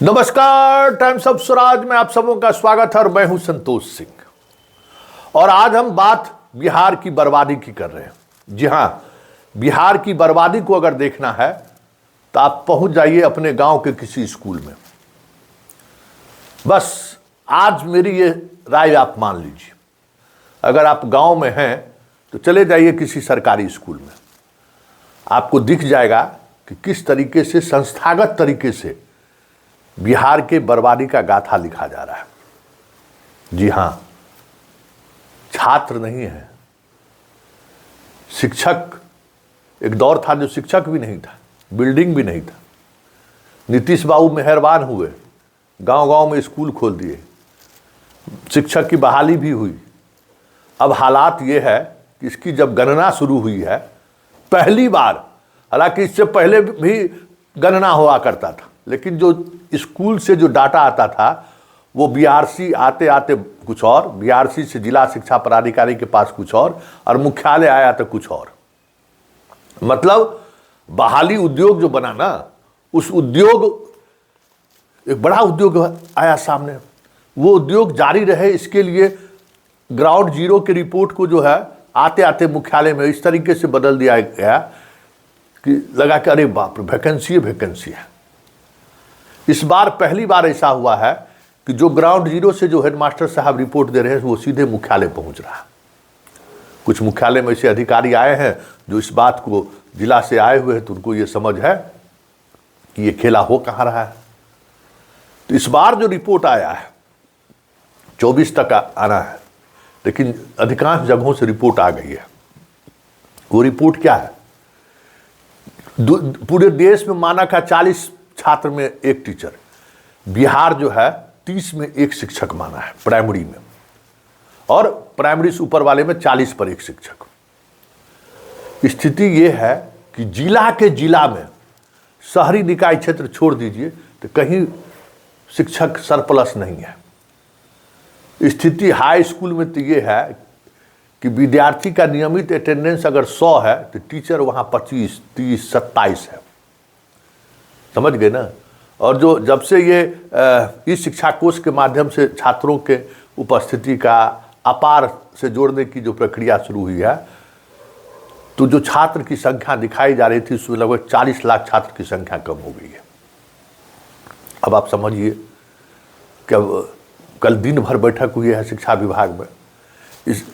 नमस्कार, times of Swaraj में आप सबों का स्वागत है और मैं हूं संतोष सिंह। और आज हम बात बिहार की बर्बादी की कर रहे हैं। जी हां, बिहार की बर्बादी को अगर देखना है तो आप पहुंच जाइए अपने गांव के किसी स्कूल में। बस आज मेरी ये राय आप मान लीजिए। अगर आप गांव में हैं तो चले जाइए किसी सरकारी स्कूल में, आपको दिख जाएगा कि किस तरीके से संस्थागत तरीके से बिहार के बर्बादी का गाथा लिखा जा रहा है। जी हां, छात्र नहीं है, शिक्षक। एक दौर था जो शिक्षक भी नहीं था, बिल्डिंग भी नहीं था। नीतीश बाबू मेहरबान हुए, गांव-गांव में स्कूल खोल दिए, शिक्षक की बहाली भी हुई। अब हालात ये है कि इसकी जब गणना शुरू हुई है, पहली बार, हालांकि इससे पहले भी गणना हुआ करता था, लेकिन जो स्कूल से जो डाटा आता था वो बीआरसी आते आते कुछ और, बीआरसी से जिला शिक्षा पदाधिकारी के पास कुछ और मुख्यालय आया तो कुछ और। मतलब बहाली उद्योग जो बना ना, उस उद्योग, एक बड़ा उद्योग आया सामने, वो उद्योग जारी रहे, इसके लिए ग्राउंड जीरो की रिपोर्ट को जो है आते आते मुख्यालय में इस तरीके से बदल दिया गया कि लगा कि अरे बाप रे, वैकेंसी है। इस बार पहली बार ऐसा हुआ है कि जो ग्राउंड जीरो से जो हेडमास्टर साहब रिपोर्ट दे रहे हैं वो सीधे मुख्यालय पहुंच रहा है। कुछ मुख्यालय में ऐसे अधिकारी आए हैं जो इस बात को जिला से आए हुए हैं, तो उनको ये समझ है कि ये खेला हो कहाँ रहा है। तो इस बार जो रिपोर्ट आया है 24 तक आना है, लेकिन अधिकांश जगहों से रिपोर्ट आ गई है। वो रिपोर्ट क्या है? पूरे देश में माना का 40 छात्र में एक टीचर, बिहार जो है 30 में एक शिक्षक माना है प्राइमरी में, और प्राइमरी से ऊपर वाले में 40 पर एक शिक्षक। स्थिति ये है कि जिला के जिला में, शहरी निकाय क्षेत्र छोड़ दीजिए, तो कहीं शिक्षक सरप्लस नहीं है। स्थिति हाई स्कूल में तो ये है कि विद्यार्थी का नियमित अटेंडेंस अगर 100 है तो टीचर वहां 25, 30, 27 है। समझ गए ना? और जो जब से ये इस शिक्षा कोष के माध्यम से छात्रों के उपस्थिति का अपार से जोड़ने की जो प्रक्रिया शुरू हुई है, तो जो छात्र की संख्या दिखाई जा रही थी उसमें लगभग 40 लाख छात्र की संख्या कम हो गई है। अब आप समझिए कि अब कल दिन भर बैठक हुई है शिक्षा विभाग में,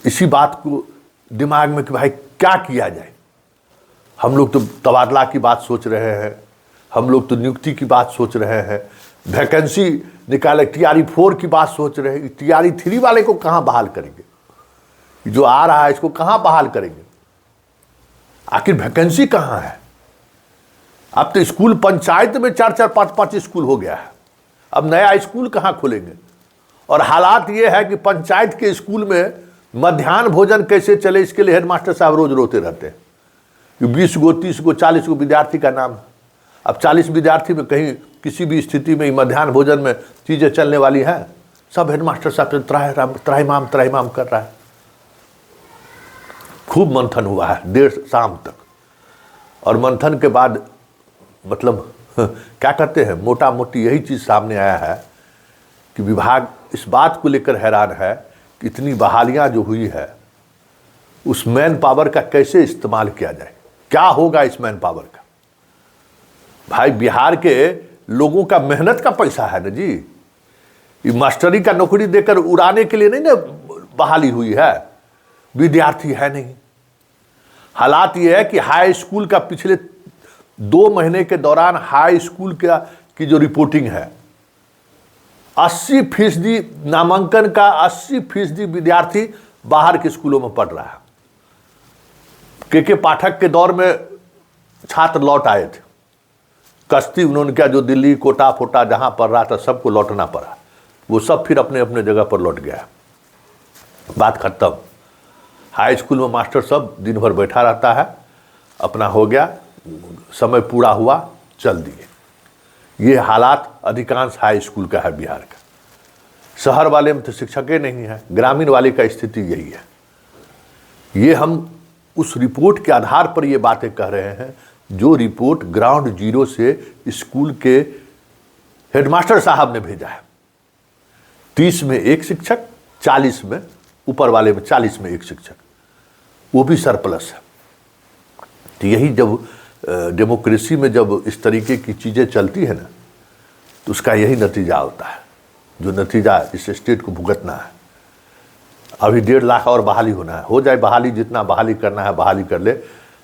इसी बात को दिमाग में कि भाई क्या किया जाए। हम लोग तो तबादला की बात सोच रहे हैं, हम लोग तो नियुक्ति की बात सोच रहे हैं, वैकेंसी निकाले, TRE 4 की बात सोच रहे हैं। TRE 3 वाले को कहाँ बहाल करेंगे? जो आ रहा है इसको कहाँ बहाल करेंगे? आखिर वैकेंसी कहाँ है? अब तो स्कूल पंचायत में 4-4, 5-5 स्कूल हो गया है, अब नया स्कूल कहाँ खोलेंगे? और हालात ये है कि पंचायत के स्कूल में मध्याह्न भोजन कैसे चले, इसके लिए हेडमास्टर साहब रोज रोते रहते हैं कि 20 गो, 30 गो, 40 गो विद्यार्थी का नाम। अब 40 विद्यार्थी में कहीं किसी भी स्थिति में मध्याह्न भोजन में चीजें चलने वाली हैं? सब हेडमास्टर साहब से त्राहिमाम कर रहा है। खूब मंथन हुआ है देर शाम तक, और मंथन के बाद मतलब क्या कहते हैं, मोटा मोटी यही चीज सामने आया है कि विभाग इस बात को लेकर हैरान है कि इतनी बहालियां जो हुई है उस मैन पावर का कैसे इस्तेमाल किया जाए, क्या होगा इस मैन पावर का। भाई बिहार के लोगों का मेहनत का पैसा है ना जी, ये मास्टरी का नौकरी देकर उड़ाने के लिए नहीं ना बहाली हुई है, विद्यार्थी है नहीं। हालात ये है कि हाई स्कूल का पिछले 2 महीने के दौरान हाई स्कूल की जो रिपोर्टिंग है, 80% नामांकन का 80% विद्यार्थी बाहर के स्कूलों में पढ़ रहा है। के पाठक के दौर में छात्र लौट आए थे, कश्ती उन्होंने क्या, जो दिल्ली कोटा फोटा जहां पढ़ रहा था सबको लौटना पड़ा, वो सब फिर अपने अपने जगह पर लौट गया, बात खत्म। हाई स्कूल में मास्टर सब दिन भर बैठा रहता है, अपना हो गया, समय पूरा हुआ, चल दिए। ये हालात अधिकांश हाई स्कूल का है बिहार का। शहर वाले में तो शिक्षक ही नहीं है, ग्रामीण वाले का स्थिति यही है। ये हम उस रिपोर्ट के आधार पर ये बातें कह रहे हैं, जो रिपोर्ट ग्राउंड जीरो से स्कूल के हेडमास्टर साहब ने भेजा है 30 में एक शिक्षक, 40 में, ऊपर वाले में 40 में एक शिक्षक, वो भी सरप्लस है। तो यही जब डेमोक्रेसी में जब इस तरीके की चीज़ें चलती है ना, तो उसका यही नतीजा होता है, जो नतीजा इस स्टेट को भुगतना है। अभी 1.5 लाख और बहाली होना है, हो जाए बहाली, जितना बहाली करना है बहाली कर ले,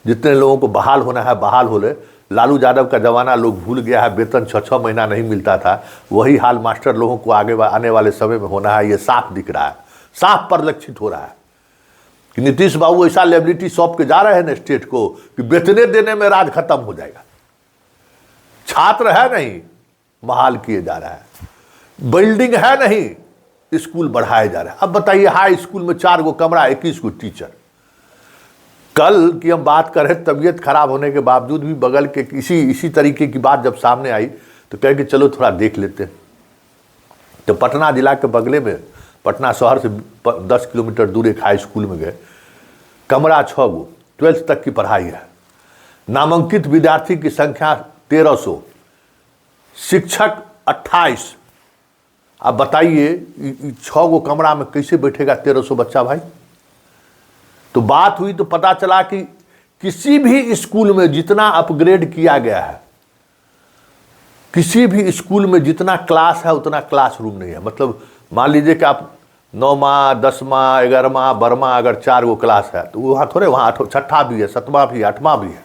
जितने लोगों को बहाल होना है बहाल हो ले। लालू यादव का जमाना लोग भूल गया है, वेतन 6-6 महीना नहीं मिलता था, वही हाल मास्टर लोगों को आगे आने वाले समय में होना है। ये साफ दिख रहा है, साफ परिलक्षित हो रहा है कि नीतीश बाबू ऐसा लायबिलिटी सौंप के जा रहे हैं ना स्टेट को कि वेतने देने में राज खत्म हो जाएगा। छात्र है नहीं, बहाल किए जा रहा है, बिल्डिंग है नहीं, स्कूल बढ़ाए जा रहे हैं। अब बताइए, हाई स्कूल में 4 गो कमरा, 21 गो टीचर। कल की हम बात करें, तबीयत खराब होने के बावजूद भी बगल के इसी तरीके की बात जब सामने आई तो कहे कि चलो थोड़ा देख लेते हैं। तो पटना जिला के बगले में, पटना शहर से 10 किलोमीटर दूर एक हाई स्कूल में गए, कमरा 6 गो, 12th तक की पढ़ाई है, नामांकित विद्यार्थी की संख्या 1300, शिक्षक 28। अब बताइए 6 गो कमरा में कैसे बैठेगा 1300 बच्चा भाई। तो बात हुई तो पता चला कि किसी भी स्कूल में जितना अपग्रेड किया गया है, किसी भी स्कूल में जितना क्लास है उतना क्लासरूम नहीं है। मतलब मान लीजिए कि आप 9वां 10वां 11वां 12वां अगर 4 गो क्लास है तो वहाँ थोड़े, वहाँ 6ठा भी है, 7वां भी है, 8वां भी है,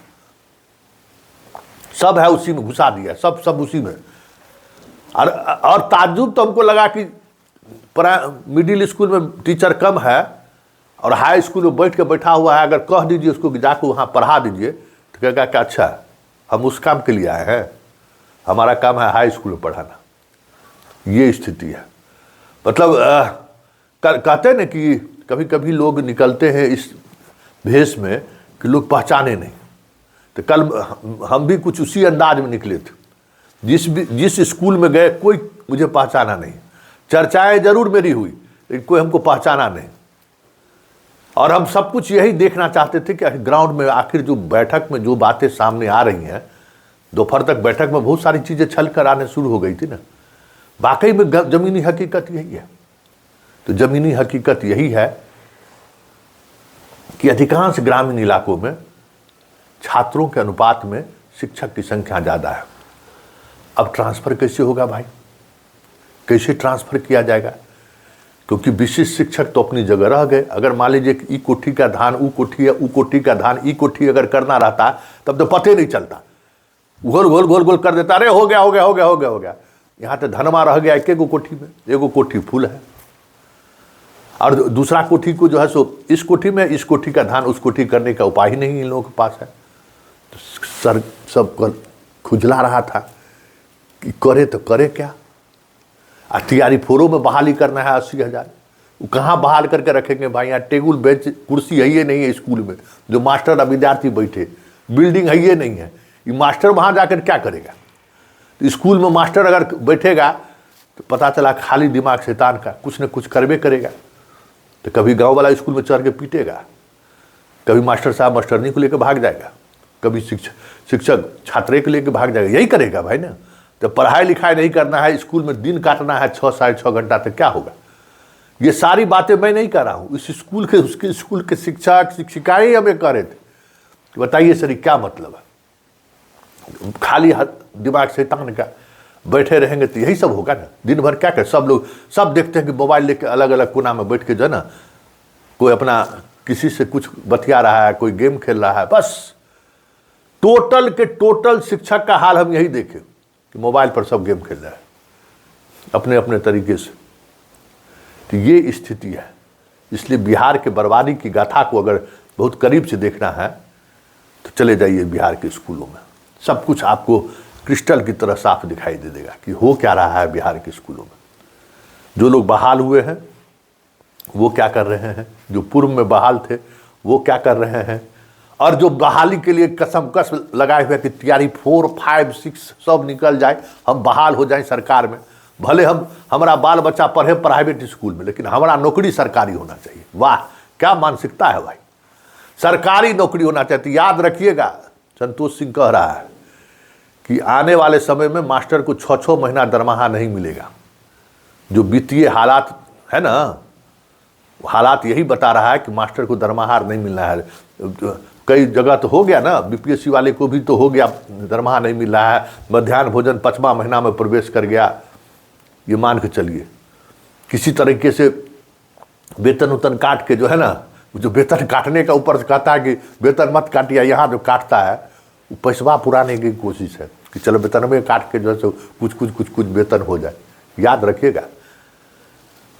सब है उसी में घुसा दिया, सब उसी में। और ताज्जुब तो हमको लगा कि मिडिल स्कूल में टीचर कम है और हाई स्कूल में बैठा हुआ है, अगर कह दीजिए उसको कि जाकर वहाँ पढ़ा दीजिए तो कहेगा कि अच्छा हम उस काम के लिए आए हैं, हमारा काम है हाई स्कूल में पढ़ाना। ये स्थिति है। मतलब कहते हैं ना कि कभी कभी लोग निकलते हैं इस भेष में कि लोग पहचाने नहीं। तो कल हम भी कुछ उसी अंदाज में निकले थे। जिस स्कूल में गए कोई मुझे पहचाना नहीं, चर्चाएं जरूर मेरी हुई लेकिन कोई हमको पहचाना नहीं। और हम सब कुछ यही देखना चाहते थे कि ग्राउंड में आखिर जो बैठक में जो बातें सामने आ रही हैं, दोपहर तक बैठक में बहुत सारी चीज़ें छल कर आने शुरू हो गई थी ना। वाकई में जमीनी हकीकत यही है। तो जमीनी हकीकत यही है कि अधिकांश ग्रामीण इलाकों में छात्रों के अनुपात में शिक्षक की संख्या ज़्यादा है। अब ट्रांसफ़र कैसे होगा भाई, कैसे ट्रांसफ़र किया जाएगा? क्योंकि विशिष्ट शिक्षक तो अपनी जगह रह गए। अगर मान लीजिए कि ई कोठी का धान ऊ कोठी है, ऊ कोठी का धान ई कोठी अगर करना रहता तब तो पते नहीं चलता, गोल कर देता, अरे हो गया। यहाँ तो धनमा रह गया एक गो कोठी में, एगो कोठी फुल है और दूसरा कोठी को जो है सो इस कोठी में, इस कोठी का धान उस कोठी करने का उपाय ही नहीं इन लोगों के पास है। तो सर सब खुजला रहा था कि करे तो करे क्या। तैयारी फोरों में बहाली करना है 80,000, वो कहाँ बहाल करके रखेंगे भाई? यहाँ टेबल बेंच कुर्सी है ये नहीं है स्कूल में जो मास्टर और विद्यार्थी बैठे, बिल्डिंग है ये नहीं है। ये मास्टर वहाँ जाकर क्या करेगा? तो स्कूल में मास्टर अगर बैठेगा तो पता चला खाली दिमाग शैतान का, कुछ न कुछ करबे करेगा। तो कभी गांव वाला स्कूल में चढ़ के पीटेगा, कभी मास्टर साहब मास्टरनी को लेकर भाग जाएगा, कभी शिक्षक छात्रे को लेकर भाग जाएगा। यही करेगा भाई ना। जब पढ़ाई लिखाई नहीं करना है, स्कूल में दिन काटना है 6 साढ़े 6 घंटा, तक क्या होगा? ये सारी बातें मैं नहीं कर रहा हूँ, इस स्कूल के उसके स्कूल के शिक्षक शिक्षिकाएँ हमें कह रहे थे। बताइए सर क्या मतलब है? खाली दिमाग शैतान का बैठे रहेंगे तो यही सब होगा ना। दिन भर क्या कर, सब लोग सब देखते हैं कि मोबाइल लेके अलग अलग कोना में बैठ के जो है ना, कोई अपना किसी से कुछ बतिया रहा है, कोई गेम खेल रहा है। बस टोटल के टोटल शिक्षक का हाल हम यही देखें कि मोबाइल पर सब गेम खेल रहा है अपने अपने तरीके से। तो ये स्थिति है। इसलिए बिहार के बर्बादी की गाथा को अगर बहुत करीब से देखना है तो चले जाइए बिहार के स्कूलों में, सब कुछ आपको क्रिस्टल की तरह साफ दिखाई दे देगा कि हो क्या रहा है बिहार के स्कूलों में। जो लोग बहाल हुए हैं वो क्या कर रहे हैं, जो पूर्व में बहाल थे वो क्या कर रहे हैं, और जो बहाली के लिए कसमकस लगाए हुए कि तैयारी 4, 5, 6 सब निकल जाए, हम बहाल हो जाए सरकार में। भले हमारा बाल बच्चा पढ़े प्राइवेट स्कूल में, लेकिन हमारा नौकरी सरकारी होना चाहिए। वाह क्या मानसिकता है भाई, सरकारी नौकरी होना चाहिए। याद रखिएगा, संतोष सिंह कह रहा है कि आने वाले समय में मास्टर को 6-6 महीना दरमाहा नहीं मिलेगा। जो वित्तीय हालात है ना, हालात यही बता रहा है कि मास्टर को दरमाहा नहीं मिल रहा है। कई जगह तो हो गया ना, बीपीएससी वाले को भी तो हो गया, दरमाहा नहीं मिल रहा है, मध्याह्न भोजन 5वां महीना में प्रवेश कर गया। ये मान के चलिए किसी तरीके से वेतन उतन काट के जो है ना, जो वेतन काटने का ऊपर से कहता है कि वेतन मत काटिए, यहाँ जो काटता है वो पैसा पुराने की कोशिश है कि चलो वेतन में काट के जो है कुछ वेतन हो जाए। याद रखिएगा,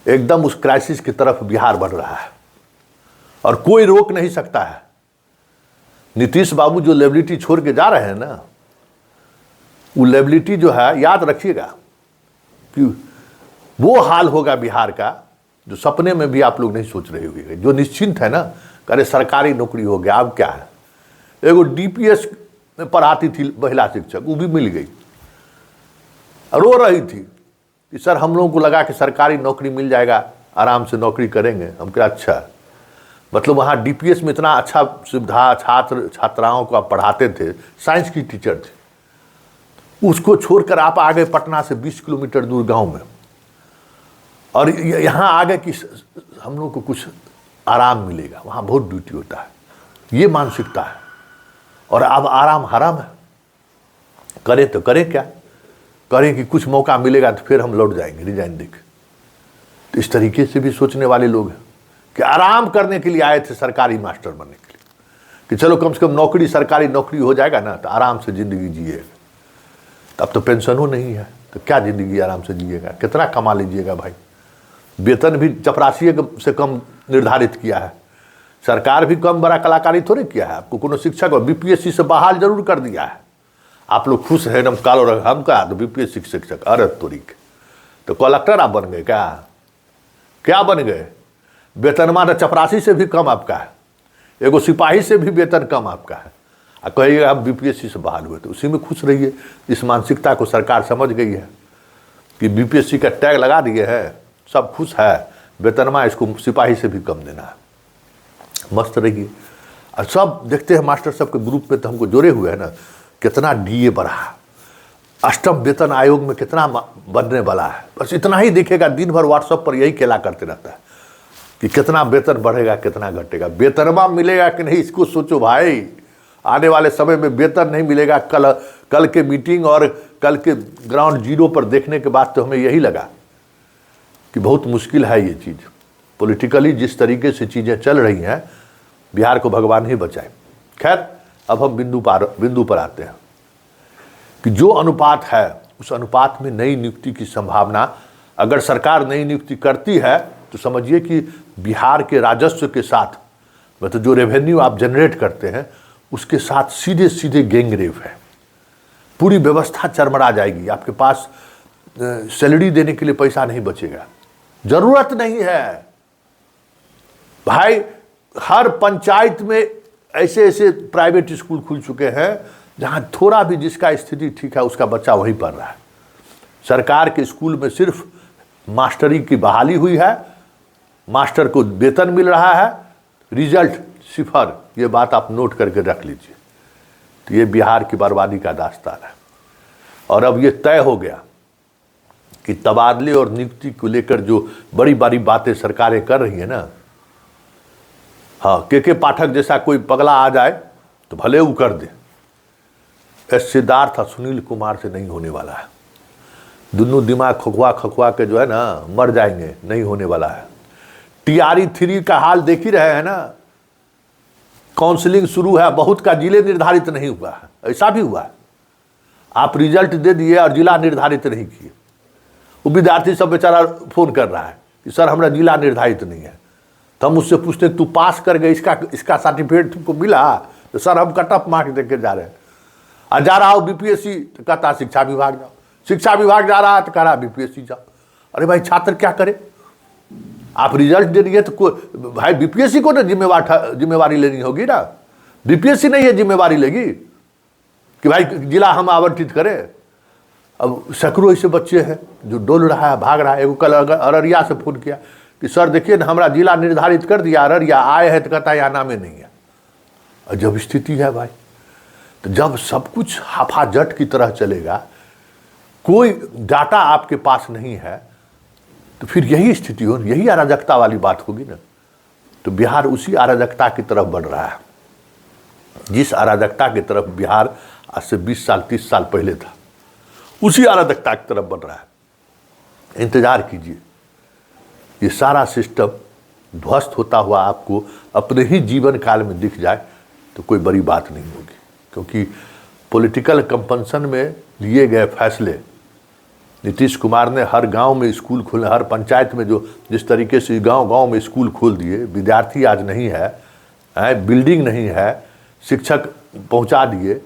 एकदम उस क्राइसिस की तरफ बिहार बढ़ रहा है और कोई रोक नहीं सकता है। नीतीश बाबू जो लेबिलिटी छोड़ के जा रहे हैं ना, वो लेबिलिटी जो है, याद रखिएगा कि वो हाल होगा बिहार का जो सपने में भी आप लोग नहीं सोच रहे होंगे। जो निश्चिंत है ना, अरे सरकारी नौकरी हो गया, अब क्या है। एगो डीपीएस में पढ़ाती थी महिला शिक्षक, वो भी मिल गई, रो रही थी कि सर हम लोगों को लगा कि सरकारी नौकरी मिल जाएगा, आराम से नौकरी करेंगे। हम कहा अच्छा, मतलब वहाँ डीपीएस में इतना अच्छा सुविधा, छात्राओं को आप पढ़ाते थे, साइंस की टीचर थे, उसको छोड़कर आप आ गए पटना से 20 किलोमीटर दूर गांव में, और यहाँ आ गए कि हम लोग को कुछ आराम मिलेगा, वहाँ बहुत ड्यूटी होता है। ये मानसिकता है, और अब आराम हराम है। करें तो करें क्या, करें कि कुछ मौका मिलेगा तो फिर हम लौट जाएंगे रिजाइन देकर। तो इस तरीके से भी सोचने वाले लोग हैं कि आराम करने के लिए आए थे सरकारी मास्टर बनने के लिए, कि चलो कम से कम नौकरी, सरकारी नौकरी हो जाएगा ना तो आराम से ज़िंदगी जिएगा। तब तो पेंशनों नहीं है तो क्या ज़िंदगी आराम से जिएगा, कितना कमा लीजिएगा भाई। वेतन भी चपरासी से कम निर्धारित किया है सरकार, भी कम बड़ा कलाकारी थोड़े किया है। आपको कोनो शिक्षक और बीपीएससी से बहाल जरूर कर दिया है। आप लोग खुश हैं, हम कालो रंग, हम कहा तो बीपीएससी शिक्षक, अरे तोरीक, तो कलेक्टर आप बन गए क्या बन गए। वेतनमान चपरासी से भी कम आपका है, एगो सिपाही से भी वेतन कम आपका है, और कहिएगा आप बीपीएससी से बहाल हुए, तो उसी में खुश रहिए। इस मानसिकता को सरकार समझ गई है कि बीपीएससी का टैग लगा दिए हैं, सब खुश है, वेतनमा इसको सिपाही से भी कम देना है, मस्त रहिए। और सब देखते हैं मास्टर सब के ग्रुप में तो हमको जोड़े हुए हैं ना, कितना डीए बढ़ा, अष्टम वेतन आयोग में कितना बनने वाला है। बस इतना ही देखेगा, दिन भर व्हाट्सएप पर यही खेला करते रहता है कि कितना वेतन बढ़ेगा, कितना घटेगा, वेतनमा मिलेगा कि नहीं, इसको सोचो भाई। आने वाले समय में वेतन नहीं मिलेगा। कल के मीटिंग और कल के ग्राउंड जीरो पर देखने के बाद तो हमें यही लगा कि बहुत मुश्किल है ये चीज़। पॉलिटिकली जिस तरीके से चीज़ें चल रही हैं, बिहार को भगवान ही बचाए। खैर, अब हम बिंदु पर आते हैं कि जो अनुपात है, उस अनुपात में नई नियुक्ति की संभावना, अगर सरकार नई नियुक्ति करती है तो समझिए कि बिहार के राजस्व के साथ, मतलब जो रेवेन्यू आप जनरेट करते हैं उसके साथ सीधे सीधे गैंगरेप है। पूरी व्यवस्था चरमरा जाएगी। आपके पास सैलरी देने के लिए पैसा नहीं बचेगा, जरूरत नहीं है भाई। हर पंचायत में ऐसे ऐसे प्राइवेट स्कूल खुल चुके हैं जहां थोड़ा भी जिसका स्थिति ठीक है उसका बच्चा वहीं पढ़ रहा है। सरकार के स्कूल में सिर्फ मास्टरी की बहाली हुई है, मास्टर को वेतन मिल रहा है, रिजल्ट सिफर। ये बात आप नोट करके रख लीजिए। तो ये बिहार की बर्बादी का दास्तान है। और अब ये तय हो गया कि तबादले और नियुक्ति को लेकर जो बड़ी बड़ी बातें सरकारें कर रही है ना, हाँ, के पाठक जैसा कोई पगला आ जाए तो भले वो कर दे, एस सिद्धार्थ और सुनील कुमार से नहीं होने वाला है। दोनों दिमाग खखवा के जो है ना मर जाएंगे, नहीं होने वाला है। टीआरई 3 का हाल देख ही रहे हैं ना, काउंसलिंग शुरू है, बहुत का जिले निर्धारित नहीं हुआ है, ऐसा भी हुआ है। आप रिजल्ट दे दिए और जिला निर्धारित नहीं किए। वो विद्यार्थी सब बेचारा फोन कर रहा है कि सर हमारा जिला निर्धारित नहीं है। तो हम उससे पूछते तू पास कर गए, इसका सर्टिफिकेट तुमको मिला? तो सर हम कट ऑफ मार्क्स देख के जा रहे हैं। और जा रहा हो बीपीएससी तो कहता शिक्षा विभाग जाओ, शिक्षा विभाग जा रहा है तो कह रहा बीपीएससी जाओ। अरे भाई छात्र क्या करे? आप रिजल्ट दे दिए तो भाई बीपीएससी को ना जिम्मेवारी लेनी होगी ना। बीपीएससी नहीं है जिम्मेवारी लेगी कि भाई जिला हम आवंटित करें। अब सैकड़ों ऐसे बच्चे हैं जो डोल रहा है, भाग रहा है। एगो कल अररिया से फोन किया कि सर देखिए ना हमारा जिला निर्धारित कर दिया, अररिया आए हैं तो कहता है यहाँ नामे नहीं है। और जब स्थिति है भाई, तो जब सब कुछ हाफाजट की तरह चलेगा, कोई डाटा आपके पास नहीं है, तो फिर यही स्थिति हो, यही अराजकता वाली बात होगी ना। तो बिहार उसी अराजकता की तरफ बढ़ रहा है, जिस अराजकता की तरफ बिहार आज से 20 साल 30 साल पहले था, उसी अराजकता की तरफ बढ़ रहा है। इंतजार कीजिए, ये सारा सिस्टम ध्वस्त होता हुआ आपको अपने ही जीवन काल में दिख जाए तो कोई बड़ी बात नहीं होगी। क्योंकि पॉलिटिकल कंपल्सन में लिए गए फैसले, नीतीश कुमार ने हर गांव में स्कूल खोले, हर पंचायत में जो जिस तरीके से गांव गांव में स्कूल खोल दिए, विद्यार्थी आज नहीं है, बिल्डिंग नहीं है, शिक्षक पहुंचा दिए,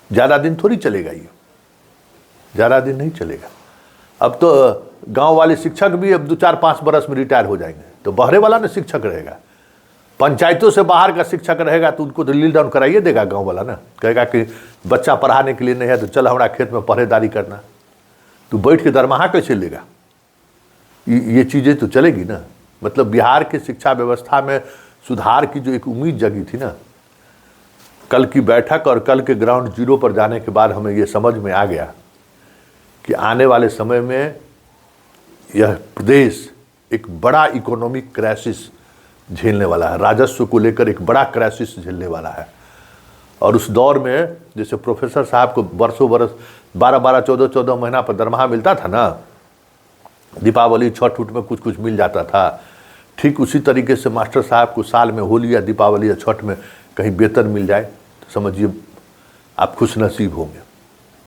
ज़्यादा दिन थोड़ी चलेगा ये, ज़्यादा दिन नहीं चलेगा। अब तो गांव वाले शिक्षक भी अब 2-4-5 बरस में रिटायर हो जाएंगे, तो बहरे वाला ना शिक्षक रहेगा। पंचायतों से बाहर का शिक्षक रहेगा तो उनको तो लील डाउन कराइए देगा गांव वाला ना, कहेगा कि बच्चा पढ़ाने के लिए नहीं है तो चल हमारा खेत में पहरेदारी करना, तो बैठ के दरमाहा कैसे लेगा? ये चीज़ें तो चलेगी ना। मतलब बिहार के शिक्षा व्यवस्था में सुधार की जो एक उम्मीद जगी थी ना, कल की बैठक और कल के ग्राउंड जीरो पर जाने के बाद हमें ये समझ में आ गया कि आने वाले समय में यह प्रदेश एक बड़ा इकोनॉमिक क्राइसिस झेलने वाला है, राजस्व को लेकर एक बड़ा क्राइसिस झेलने वाला है। और उस दौर में जैसे प्रोफेसर साहब को बरसों बरस 12-12 14-14 महीना पर दरमाहा मिलता था ना, दीपावली छठ उठ में कुछ कुछ मिल जाता था, ठीक उसी तरीके से मास्टर साहब को साल में होली या दीपावली या छठ में कहीं वेतन मिल जाए तो समझिए आप खुश नसीब होंगे।